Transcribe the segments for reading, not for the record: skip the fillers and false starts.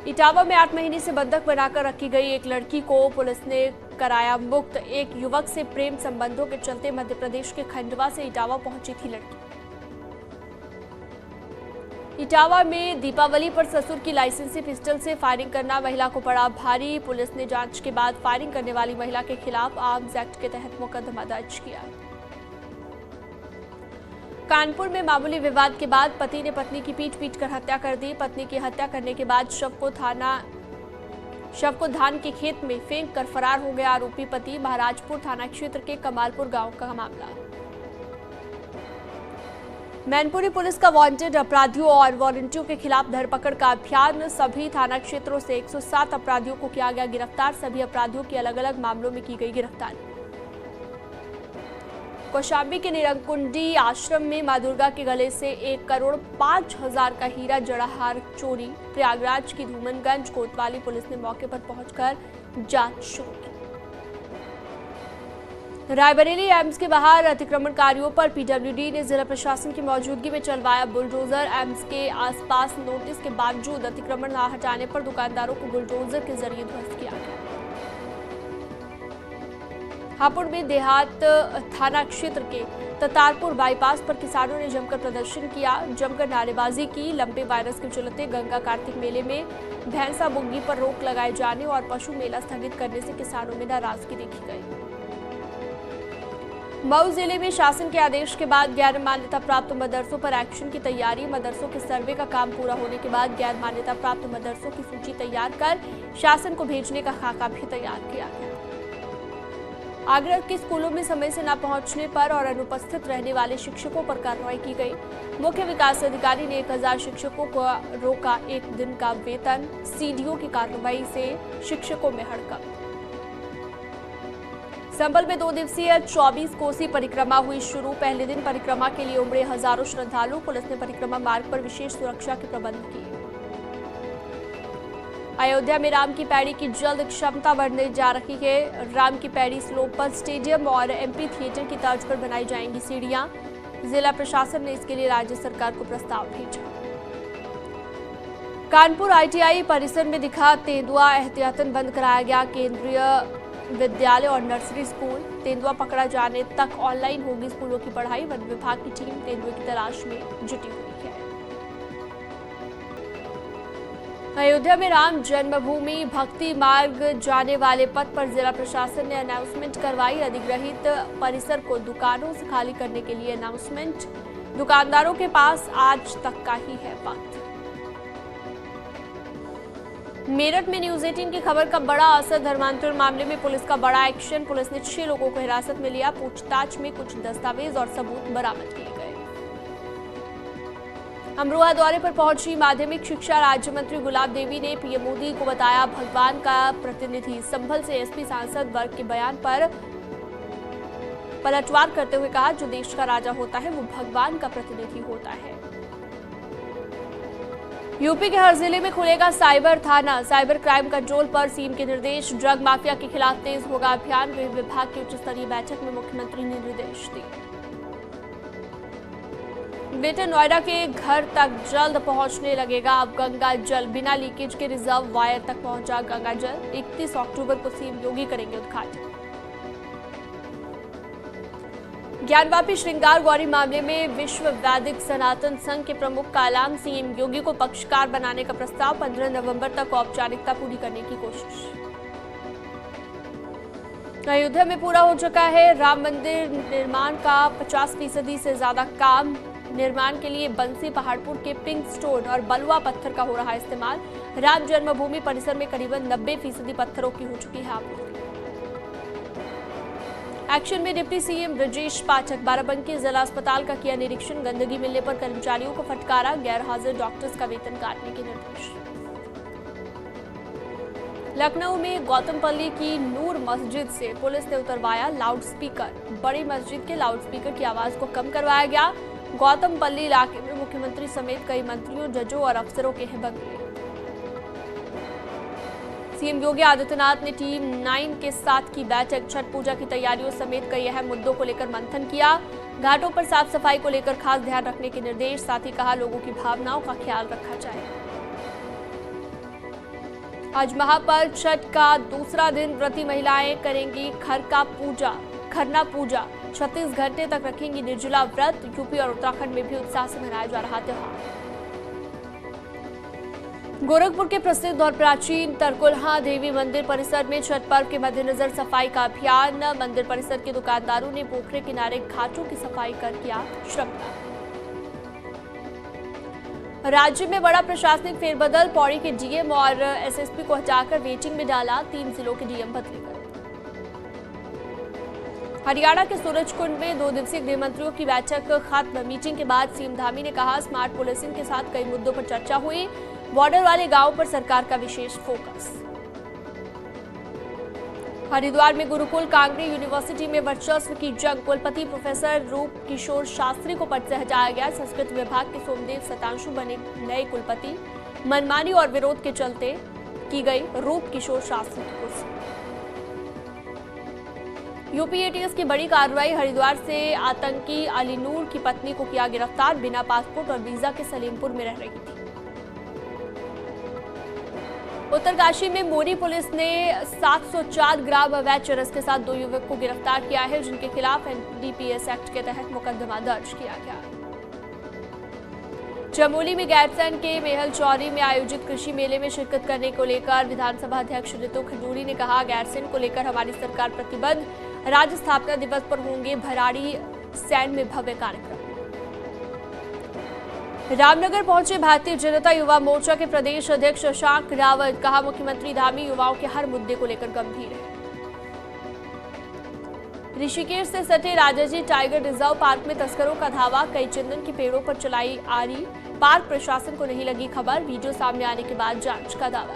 इटावा में 8 महीने से बंधक बनाकर रखी गई एक लड़की को पुलिस ने कराया मुक्त। एक युवक से प्रेम संबंधों के चलते मध्य प्रदेश के खंडवा से इटावा पहुंची थी लड़की। इटावा में दीपावली पर ससुर की लाइसेंसी पिस्टल से फायरिंग करना महिला को पड़ा भारी। पुलिस ने जांच के बाद फायरिंग करने वाली महिला के खिलाफ आर्म्स एक्ट के तहत मुकदमा दर्ज किया। कानपुर में मामूली विवाद के बाद पति ने पत्नी की पीट कर हत्या कर दी। पत्नी की हत्या करने के बाद शव को धान के खेत में फेंक कर फरार हो गया आरोपी पति। महाराजपुर थाना क्षेत्र के कमालपुर गांव का मामला। मैनपुरी पुलिस का वांटेड अपराधियों और वारंटियों के खिलाफ धरपकड़ का अभियान। सभी थाना क्षेत्रों से 107 अपराधियों को किया गया गिरफ्तार। सभी अपराधियों की अलग अलग मामलों में की गई गिरफ्तारी। कौशाम्बी के निरंकुंडी आश्रम में मां दुर्गा के गले से 1,05,00,000 का हीरा जड़ाहार चोरी। प्रयागराज की धूमनगंज कोतवाली पुलिस ने मौके पर पहुंचकर जांच शुरू की। रायबरेली एम्स के बाहर अतिक्रमणकारियों पर पीडब्ल्यूडी ने जिला प्रशासन की मौजूदगी में चलवाया बुलडोजर। एम्स के आसपास नोटिस के बावजूद अतिक्रमण न हटाने पर दुकानदारों को बुलडोजर के जरिए ध्वस्त किया गया। हापुड़ में देहात थाना क्षेत्र के ततारपुर बाईपास पर किसानों ने जमकर प्रदर्शन किया, जमकर नारेबाजी की। लंबे वायरस के चलते गंगा कार्तिक मेले में भैंसा बुग्गी पर रोक लगाए जाने और पशु मेला स्थगित करने से किसानों में नाराजगी देखी गई। मऊ जिले में शासन के आदेश के बाद गैर मान्यता प्राप्त मदरसों पर एक्शन की तैयारी। मदरसों के सर्वे का काम पूरा होने के बाद गैर मान्यता प्राप्त मदरसों की सूची तैयार कर शासन को भेजने का खाका भी तैयार किया गया। आगरा के स्कूलों में समय से न पहुंचने पर और अनुपस्थित रहने वाले शिक्षकों पर कार्रवाई की गई। मुख्य विकास अधिकारी ने 1000 शिक्षकों को रोका 1 दिन का वेतन। सीडीओ की कार्रवाई से शिक्षकों में हड़कंप। संभल में 2 दिवसीय 24 कोसी परिक्रमा हुई शुरू। पहले दिन परिक्रमा के लिए उमड़े हजारों श्रद्धालु। पुलिस ने परिक्रमा मार्ग पर विशेष सुरक्षा के प्रबंध किए। अयोध्या में राम की पैड़ी की जल्द क्षमता बढ़ने जा रही है। राम की पैड़ी स्लोप पर स्टेडियम और एमपी थिएटर की तर्ज पर बनाई जाएंगी सीढ़ियां। जिला प्रशासन ने इसके लिए राज्य सरकार को प्रस्ताव भेजा। कानपुर आईटीआई परिसर में दिखा तेंदुआ, एहतियातन बंद कराया गया केंद्रीय विद्यालय और नर्सरी स्कूल। तेंदुआ पकड़ा जाने तक ऑनलाइन होगी स्कूलों की पढ़ाई। वन विभाग की टीम तेंदुए की तलाश में जुटी हुई है। अयोध्या में राम जन्मभूमि भक्ति मार्ग जाने वाले पथ पर जिला प्रशासन ने अनाउंसमेंट करवाई। अधिग्रहित परिसर को दुकानों से खाली करने के लिए अनाउंसमेंट। दुकानदारों के पास आज तक का ही है वक्त। मेरठ में न्यूज 18 की खबर का बड़ा असर। धर्मांतरण मामले में पुलिस का बड़ा एक्शन। पुलिस ने 6 लोगों को हिरासत में लिया। पूछताछ में कुछ दस्तावेज और सबूत बरामद किए गए। अमरोहा दौरे पर पहुंची माध्यमिक शिक्षा राज्य मंत्री गुलाब देवी ने पीएम मोदी को बताया भगवान का प्रतिनिधि। संभल से एसपी सांसद वर्ग के बयान पर पलटवार करते हुए कहा, जो देश का राजा होता है वो भगवान का प्रतिनिधि होता है। यूपी के हर जिले में खुलेगा साइबर थाना। साइबर क्राइम कंट्रोल पर सीएम के निर्देश। ड्रग माफिया के खिलाफ तेज होगा अभियान। गृह विभाग की उच्च स्तरीय बैठक में मुख्यमंत्री ने निर्देश दिए। ग्रेटर नोएडा के घर तक जल्द पहुंचने लगेगा अब गंगा जल। बिना लीकेज के रिजर्व वायर तक पहुंचा गंगा जल। 31 अक्टूबर को सीएम योगी करेंगे उद्घाटन। ज्ञानवापी श्रृंगार गौरी मामले में विश्व वैदिक सनातन संघ के प्रमुख का ऐलान। सीएम योगी को पक्षकार बनाने का प्रस्ताव। 15 नवंबर तक औपचारिकता पूरी करने की कोशिश। अयोध्या में पूरा हो चुका है राम मंदिर निर्माण का 50% से ज्यादा काम। निर्माण के लिए बंसी पहाड़पुर के पिंक स्टोन और बलुआ पत्थर का हो रहा है इस्तेमाल। राम जन्मभूमि परिसर में करीबन 90% पत्थरों की हो चुकी है आपूर्ति। एक्शन में डिप्टी सीएम ब्रजेश पाठक। बाराबंकी जिला अस्पताल का किया निरीक्षण। गंदगी मिलने पर कर्मचारियों को फटकारा। गैर हाजिर डॉक्टर्स का वेतन काटने के निर्देश। लखनऊ में गौतमपल्ली की नूर मस्जिद से पुलिस ने उतरवाया लाउडस्पीकर। बड़ी मस्जिद के लाउडस्पीकर की आवाज को कम करवाया गया। गौतमपल्ली इलाके में मुख्यमंत्री समेत कई मंत्रियों, जजों और अफसरों के हैं बंगले। सीएम योगी आदित्यनाथ ने टीम 9 के साथ की बैठक। छठ पूजा की तैयारियों समेत कई अहम मुद्दों को लेकर मंथन किया। घाटों पर साफ सफाई को लेकर खास ध्यान रखने के निर्देश। साथ ही कहा लोगों की भावनाओं का ख्याल रखा जाए। आज महापर्व छठ का दूसरा दिन व्रती महिलाएं करेंगी खरना पूजा 36 घंटे तक रखेंगी निर्जला व्रत। यूपी और उत्तराखंड में भी उत्साह से मनाया जा रहा त्योहार। गोरखपुर के प्रसिद्ध और प्राचीन तरकुलहा देवी मंदिर परिसर में छठ पर्व के मद्देनजर सफाई का अभियान। मंदिर परिसर के दुकानदारों ने पोखरे किनारे घाटों की सफाई कर किया श्रमदान। राज्य में बड़ा प्रशासनिक फेरबदल। पौड़ी के डीएम और एसएसपी को हटाकर वेटिंग में डाला। 3 जिलों के डीएम बदले गए। हरियाणा के सूरजकुंड में 2 दिवसीय गृह मंत्रियों की बैठक खत्म। मीटिंग के बाद सीएम धामी ने कहा, स्मार्ट पुलिसिंग के साथ कई मुद्दों पर चर्चा हुई। बॉर्डर वाले गांवों पर सरकार का विशेष फोकस। हरिद्वार में गुरुकुल कांगड़ी यूनिवर्सिटी में वर्चस्व की जंग। कुलपति प्रोफेसर रूप किशोर शास्त्री को पद से हटाया गया। संस्कृत विभाग के सोमदेव सतांशु बने नए कुलपति। मनमानी और विरोध के चलते की गई रूप किशोर शास्त्री की कुर्सी। यूपी एटीएस की बड़ी कार्रवाई। हरिद्वार से आतंकी अलीनूर की पत्नी को किया गिरफ्तार। बिना पासपोर्ट और वीजा के सलीमपुर में रह रही थी। उत्तरकाशी में मोरी पुलिस ने 704 ग्राम अवैध चरस के साथ 2 युवक को गिरफ्तार किया है, जिनके खिलाफ एनडीपीएस एक्ट के तहत मुकदमा दर्ज किया गया। चमोली में गैरसैंण के मेहल चौरी में आयोजित कृषि मेले में शिरकत करने को लेकर विधानसभा अध्यक्ष रितु खजूरी ने कहा, गैरसैंण को लेकर हमारी सरकार प्रतिबद्ध। राज्य स्थापना दिवस पर होंगे भराड़ी सैंण में भव्य कार्यक्रम। रामनगर पहुंचे भारतीय जनता युवा मोर्चा के प्रदेश अध्यक्ष शशांक रावत। कहा, मुख्यमंत्री धामी युवाओं के हर मुद्दे को लेकर गंभीर है। ऋषिकेश से सटे राजाजी टाइगर रिजर्व पार्क में तस्करों का धावा। कई चंदन के पेड़ों पर चलाई आरी। पार्क प्रशासन को नहीं लगी खबर। वीडियो सामने आने के बाद जांच का दावा।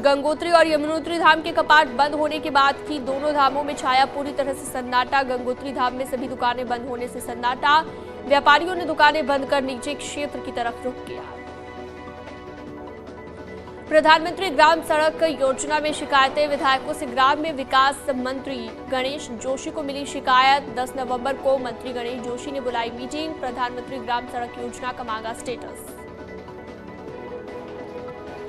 गंगोत्री और यमुनोत्री धाम के कपाट बंद होने के बाद की दोनों धामों में छाया पूरी तरह से सन्नाटा। गंगोत्री धाम में सभी दुकानें बंद होने से सन्नाटा। व्यापारियों ने दुकानें बंद कर निजी क्षेत्र की तरफ रुख किया। प्रधानमंत्री ग्राम सड़क योजना में शिकायतें। विधायकों से ग्राम में विकास मंत्री गणेश जोशी को मिली शिकायत। 10 नवंबर को मंत्री गणेश जोशी ने बुलाई मीटिंग। प्रधानमंत्री ग्राम सड़क योजना का मांगा स्टेटस।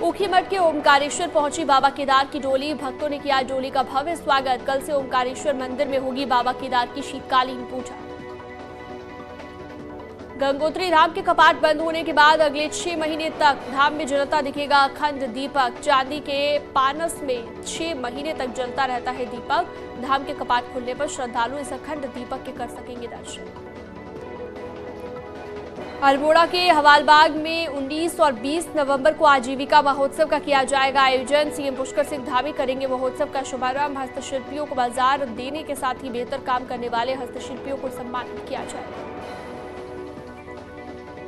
ऊखीमठ के ओमकारेश्वर पहुंची बाबा केदार की डोली। भक्तों ने किया डोली का भव्य स्वागत। कल से ओमकारेश्वर मंदिर में होगी बाबा केदार की शीतकालीन पूजा। गंगोत्री धाम के कपाट बंद होने के बाद अगले 6 महीने तक धाम में जलता दिखेगा अखंड दीपक। चांदी के पानस में 6 महीने तक जलता रहता है दीपक। धाम के कपाट खुलने पर श्रद्धालु इस अखंड दीपक के कर सकेंगे दर्शन। अल्मोड़ा के हवालबाग में 19 और 20 नवंबर को आजीविका महोत्सव का किया जाएगा आयोजन। सीएम पुष्कर सिंह धामी करेंगे महोत्सव का शुभारंभ। हस्तशिल्पियों को बाजार देने के साथ ही बेहतर काम करने वाले हस्तशिल्पियों को सम्मानित किया जाएगा।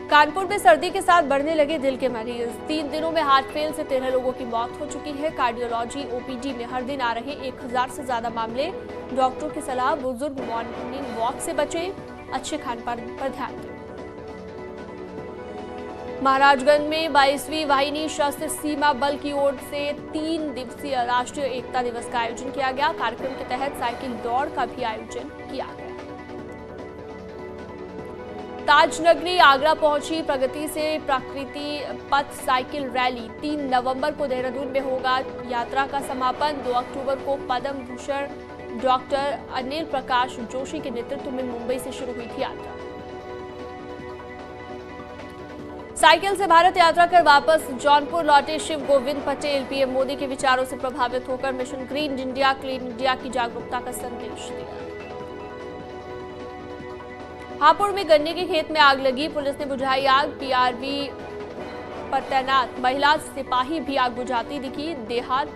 कानपुर में सर्दी के साथ बढ़ने लगे दिल के मरीज। 3 दिनों में हार्ट फेल से 13 लोगों की मौत हो चुकी है। कार्डियोलॉजी ओपीडी में हर दिन आ रहे 1000 से ज्यादा मामले। डॉक्टरों की सलाह, बुजुर्ग मॉर्निंग वॉक से बचे, अच्छे खान पान पर ध्यान दें। महाराजगंज में 22वीं वाहिनी सशस्त्र सीमा बल की ओर से 3 दिवसीय राष्ट्रीय एकता दिवस का आयोजन किया गया। कार्यक्रम के तहत साइकिल दौड़ का भी आयोजन किया गया। ताजनगरी आगरा पहुंची प्रगति से प्रकृति पथ साइकिल रैली। 3 नवंबर को देहरादून में होगा यात्रा का समापन। 2 अक्टूबर को पद्म भूषण डॉक्टर अनिल प्रकाश जोशी के नेतृत्व में मुंबई से शुरू हुई थी यात्रा। साइकिल से भारत यात्रा कर वापस जौनपुर लौटे शिव गोविंद पटेल। पीएम मोदी के विचारों से प्रभावित होकर mission green India clean India की जागरूकता का संदेश दिया। हापुड़ में गन्ने के खेत में आग लगी, पुलिस ने बुझाई आग। पीआरवी पर तैनात महिला सिपाही भी आग बुझाती दिखी। देहात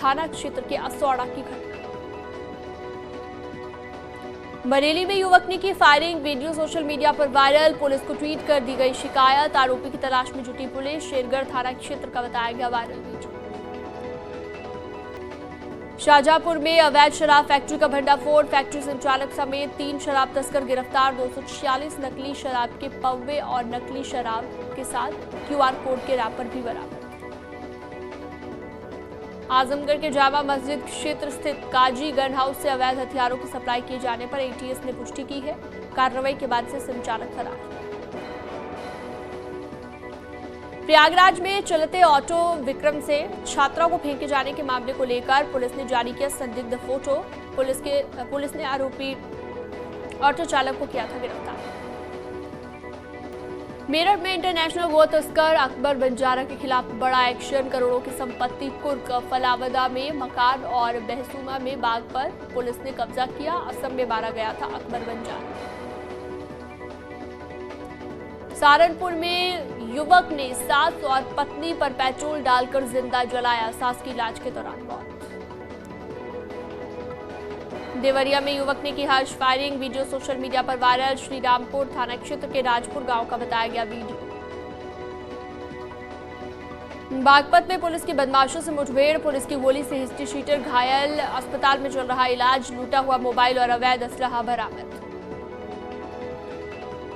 थाना क्षेत्र के असौड़ा की घटना। बरेली में युवक ने की फायरिंग, वीडियो सोशल मीडिया पर वायरल। पुलिस को ट्वीट कर दी गई शिकायत। आरोपी की तलाश में जुटी पुलिस। शेरगढ़ थाना क्षेत्र का बताया गया वायरल वीडियो। शाहजहांपुर में अवैध शराब फैक्ट्री का भंडाफोड़। फैक्ट्री संचालक समेत 3 शराब तस्कर गिरफ्तार। 246 नकली शराब के पौवे और नकली शराब के साथ क्यूआर कोड के रैपर भी बरामद। आजमगढ़ के जामा मस्जिद क्षेत्र स्थित काजी गन हाउस से अवैध हथियारों की सप्लाई किए जाने पर एटीएस ने पुष्टि की है। कार्रवाई के बाद से संचालक फरार। प्रयागराज में चलते ऑटो विक्रम से छात्रा को फेंके जाने के मामले को लेकर पुलिस ने जारी किया संदिग्ध फोटो। पुलिस ने आरोपी ऑटो चालक को किया था गिरफ्तार। मेरठ में इंटरनेशनल गो तस्कर अकबर बंजारा के खिलाफ बड़ा एक्शन। करोड़ों की संपत्ति कुर्क, फलावदा में मकान और बहसूमा में बाग पर पुलिस ने कब्जा किया। असम में मारा गया था अकबर बंजारा। सहारनपुर में युवक ने सास और पत्नी पर पेट्रोल डालकर जिंदा जलाया, सास की इलाज के दौरान मौत। देवरिया में युवक ने की हर्ष फायरिंग, वीडियो सोशल मीडिया पर वायरल। श्रीरामपुर थाना क्षेत्र के राजपुर गांव का बताया गया वीडियो। बागपत में पुलिस की बदमाशों से मुठभेड़, पुलिस की गोली से हिस्ट्री शीटर घायल, अस्पताल में चल रहा इलाज। लूटा हुआ मोबाइल और अवैध असलहा बरामद।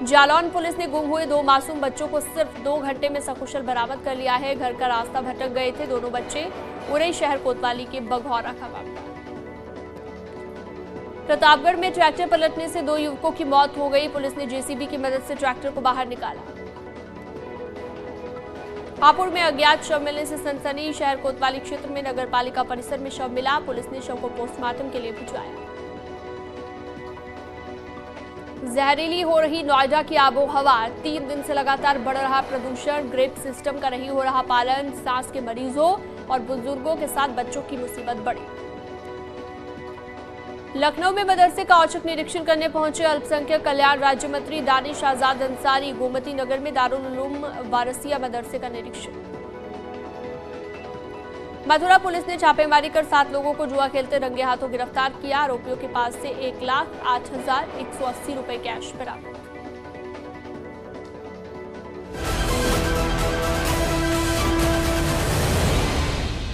जालौन पुलिस ने गुम हुए 2 मासूम बच्चों को सिर्फ 2 घंटे में सकुशल बरामद कर लिया है। घर का रास्ता भटक गए थे दोनों बच्चे। उरई शहर कोतवाली के बघौरा का मामला। प्रतापगढ़ में ट्रैक्टर पलटने से 2 युवकों की मौत हो गई। पुलिस ने जेसीबी की मदद से ट्रैक्टर को बाहर निकाला। हापुड़ में अज्ञात शव मिलने से सनसनी, शहर कोतवाली क्षेत्र में नगर पालिका परिसर में शव मिला। पुलिस ने शव को पोस्टमार्टम के लिए भिजवाया। जहरीली हो रही नोएडा की आबोहवा, 3 दिन से लगातार बढ़ रहा प्रदूषण, ग्रेप सिस्टम का नहीं हो रहा पालन, सांस के मरीजों और बुजुर्गों के साथ बच्चों की मुसीबत बढ़ी। लखनऊ में मदरसे का औचक निरीक्षण करने पहुंचे अल्पसंख्यक कल्याण राज्य मंत्री दानिश आजाद अंसारी। गोमती नगर में दारुल उलूम वारसिया मदरसे का निरीक्षण। मथुरा पुलिस ने छापेमारी कर 7 लोगों को जुआ खेलते रंगे हाथों गिरफ्तार किया। आरोपियों के पास से 1,08,180 रुपए कैश बरामद।